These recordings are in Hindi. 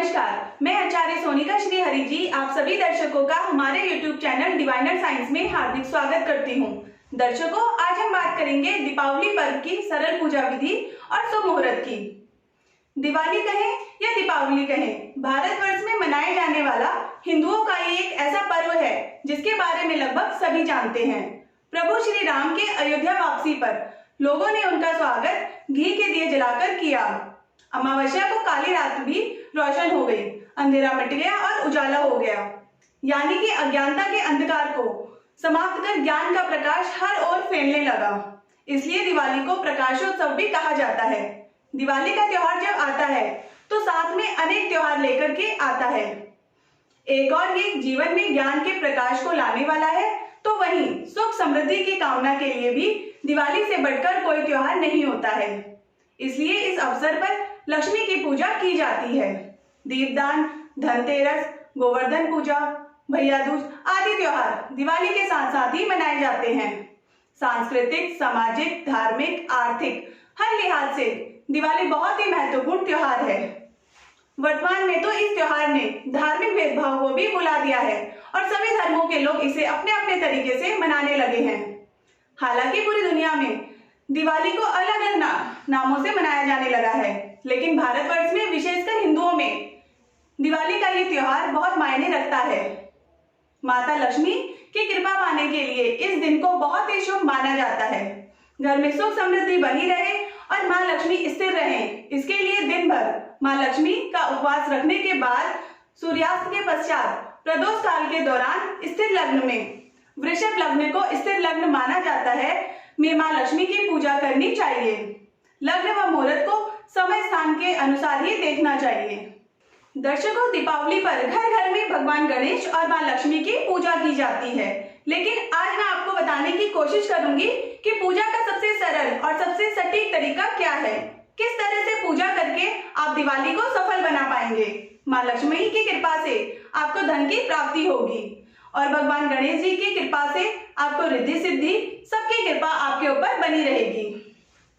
नमस्कार, मैं आचार्य सोनिका श्री हरि जी आप सभी दर्शकों का हमारे YouTube चैनल डिवाइनर साइंस में हार्दिक स्वागत करती हूँ। दर्शकों, आज हम बात करेंगे दीपावली पर्व की सरल पूजा विधि और शुभ मुहूर्त की। दिवाली कहें या दीपावली कहें, भारतवर्ष में मनाए जाने वाला हिंदुओं का ये एक ऐसा पर्व है जिसके बारे में लगभग सभी जानते हैं। प्रभु श्री राम के अयोध्या वापसी पर लोगों ने उनका स्वागत घी के दिए जलाकर किया। अमावस्या को काली रात भी रोशन हो गई, अंधेरा मिट गया और उजाला हो गया, यानी कि अज्ञानता के अंधकार को समाप्त कर ज्ञान का प्रकाश हर ओर फैलने लगा। इसलिए दिवाली को प्रकाशोत्सव भी कहा जाता है। दिवाली का त्योहार जब आता है तो साथ में अनेक त्योहार लेकर के आता है। एक और ये जीवन में ज्ञान के प्रकाश को लाने वाला है, तो वहीं सुख समृद्धि की कामना के लिए भी दिवाली से बढ़कर कोई त्योहार नहीं होता है। इसलिए इस अवसर पर लक्ष्मी की पूजा की जाती है। दीपदान, धनतेरस, गोवर्धन पूजा, भैया दूज आदि त्योहार दिवाली के साथ साथ ही मनाए जाते हैं। सांस्कृतिक, सामाजिक, धार्मिक, आर्थिक हर लिहाज से दिवाली बहुत ही महत्वपूर्ण त्योहार है। वर्तमान में तो इस त्योहार ने धार्मिक भेदभाव को भी भुला दिया है और सभी धर्मों के लोग इसे अपने अपने तरीके से मनाने लगे हैं। हालांकि पूरी दुनिया में दिवाली को अलग अलग नामों से मनाया जाने लगा है, लेकिन भारतवर्ष में विशेषकर हिंदुओं में दिवाली का ये त्योहार बहुत मायने रखता है। माता लक्ष्मी की कृपा पाने के लिए इस दिन को बहुत ही शुभ माना जाता है। घर में सुख समृद्धि बनी रहे और माँ लक्ष्मी स्थिर रहे, इसके लिए दिन भर माँ लक्ष्मी का उपवास रखने के बाद सूर्यास्त के पश्चात प्रदोष काल के दौरान स्थिर लग्न में, वृषभ लग्न को स्थिर लग्न माना जाता है, में माँ लक्ष्मी की पूजा करनी चाहिए। लग्न व मुहूर्त को समय स्थान के अनुसार ही देखना चाहिए। दर्शकों, दीपावली पर घर घर में भगवान गणेश और माँ लक्ष्मी की पूजा की जाती है, लेकिन आज मैं आपको बताने की कोशिश करूंगी कि पूजा का सबसे सरल और सबसे सटीक तरीका क्या है। किस तरह से पूजा करके आप दिवाली को सफल बना पाएंगे। माँ लक्ष्मी की कृपा से आपको धन की प्राप्ति होगी और भगवान गणेश जी की कृपा से आपको रिद्धि सिद्धि सबकी कृपा आपके ऊपर बनी रहेगी।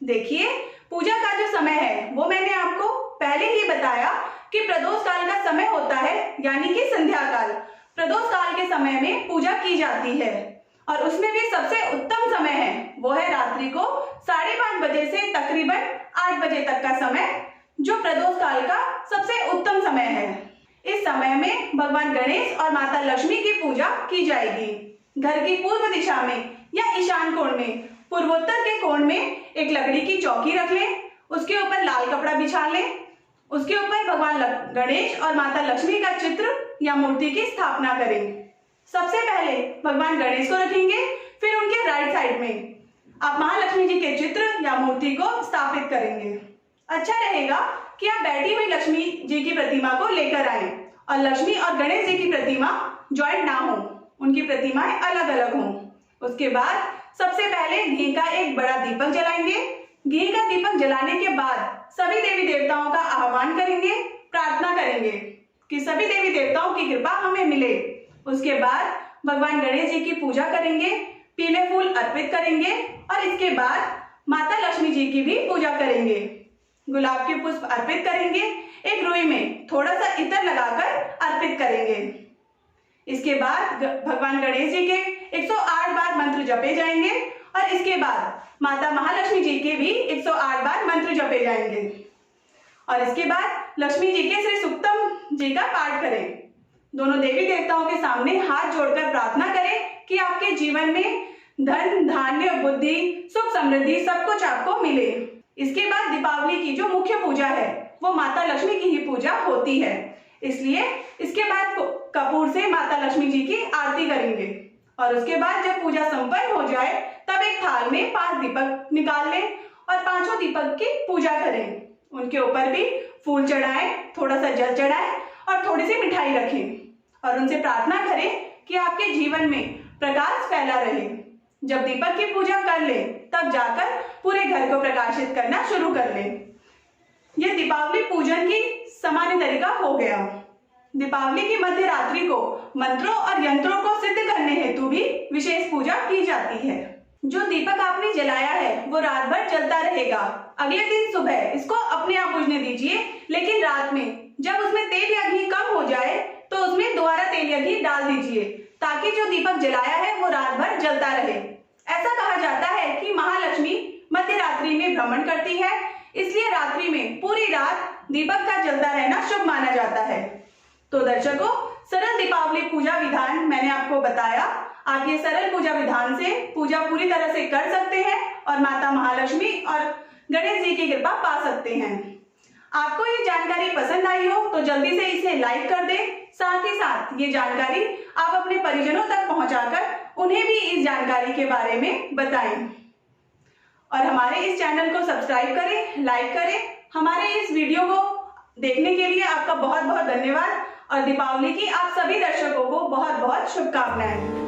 देखिए, पूजा का जो समय है वो मैंने आपको पहले ही बताया कि प्रदोष काल का समय होता है, यानी कि संध्या काल। प्रदोष काल के समय में पूजा की जाती है और उसमें भी सबसे उत्तम समय है वो है रात्रि को 5:30 बजे से तकरीबन 8 बजे तक का समय, जो प्रदोष काल का सबसे उत्तम समय है। इस समय में भगवान गणेश और माता लक्ष्मी की पूजा की जाएगी। घर की पूर्व दिशा में या ईशान कोण में, पूर्वोत्तर के कोण में एक लकड़ी की चौकी रख लें, उसके ऊपर लाल कपड़ा बिछा लें, उसके ऊपर भगवान गणेश और माता लक्ष्मी का चित्र या मूर्ति की स्थापना करें। सबसे पहले भगवान गणेश को रखेंगे, फिर उनके राइट साइड में आप महालक्ष्मी जी के चित्र या मूर्ति को स्थापित करेंगे। अच्छा रहेगा कि आप बैठी हुई लक्ष्मी जी की प्रतिमा को लेकर आए और लक्ष्मी और गणेश जी की प्रतिमा ज्वाइंट ना हो, उनकी प्रतिमाएं अलग अलग हों। उसके बाद सबसे पहले घी का एक बड़ा दीपक जलाएंगे। घी का दीपक जलाने के बाद सभी देवी देवताओं का आह्वान करेंगे, प्रार्थना करेंगे कि सभी देवी देवताओं की कृपा हमें मिले। उसके बाद भगवान गणेश जी की पूजा करेंगे, पीले फूल अर्पित करेंगे और इसके बाद माता लक्ष्मी जी की भी पूजा करेंगे। गुलाब के पुष्प अर्पित करेंगे, एक रुई में थोड़ा सा इत्र लगाकर अर्पित करेंगे। इसके बाद भगवान गणेश जी के 108 बार मंत्र जपे जाएंगे और इसके बाद माता महालक्ष्मी जी के भी 108 बार मंत्र जपे जाएंगे और इसके बाद लक्ष्मी जी के श्री सूक्तम जी का पाठ करें। दोनों देवी देवताओं के सामने हाथ जोड़कर प्रार्थना करें कि आपके जीवन में धन, धान्य, बुद्धि, सुख समृद्धि सब कुछ आपको मिले। इसके बाद दीपावली की जो मुख्य पूजा है वो माता लक्ष्मी की ही पूजा होती है, इसलिए इसके बाद कपूर से माता लक्ष्मी जी की आरती करेंगे और उसके बाद जब पूजा संपन्न हो जाए तब एक थाल में 5 दीपक निकाल लें और 5 दीपक की पूजा करें। उनके ऊपर भी फूल चढ़ाएं, थोड़ा सा जल चढ़ाएं और थोड़ी सी मिठाई रखें और उनसे प्रार्थना करें कि आपके जीवन में प्रकाश फैला रहे। जब दीपक की पूजा कर ले तब जाकर पूरे घर को प्रकाशित करना शुरू कर ले। यह दीपावली पूजन की सामान्य तरीका हो गया। दीपावली की मध्य रात्रि को मंत्रों और यंत्रों को सिद्ध करने हेतु भी विशेष पूजा की जाती है। जो दीपक आपने जलाया है वो रात भर जलता रहेगा। अगले दिन सुबह इसको अपने आप बुझने दीजिए, लेकिन रात में जब उसमें तेल या घी कम हो जाए तो उसमें दोबारा तेल या घी डाल दीजिए ताकि जो दीपक जलाया है वो रात भर जलता रहे। ऐसा कहा जाता है कि महालक्ष्मी मध्य रात्रि में भ्रमण करती है, इसलिए रात्रि में पूरी रात दीपक का जलता रहना शुभ माना जाता है। तो दर्शकों, सरल दीपावली पूजा विधान मैंने आपको बताया। आप ये सरल पूजा विधान से पूजा पूरी तरह से कर सकते हैं और माता महालक्ष्मी और गणेश जी की कृपा पा सकते हैं। आपको ये जानकारी पसंद आई हो तो जल्दी से इसे लाइक कर दें। साथ ही साथ ये जानकारी आप अपने परिजनों तक पहुंचाकर उन्हें भी इस जानकारी के बारे में बताएं। और हमारे इस चैनल को सब्सक्राइब करें, लाइक करें। हमारे इस वीडियो को देखने के लिए आपका बहुत बहुत धन्यवाद और दीपावली की आप सभी दर्शकों को बहुत बहुत शुभकामनाएं।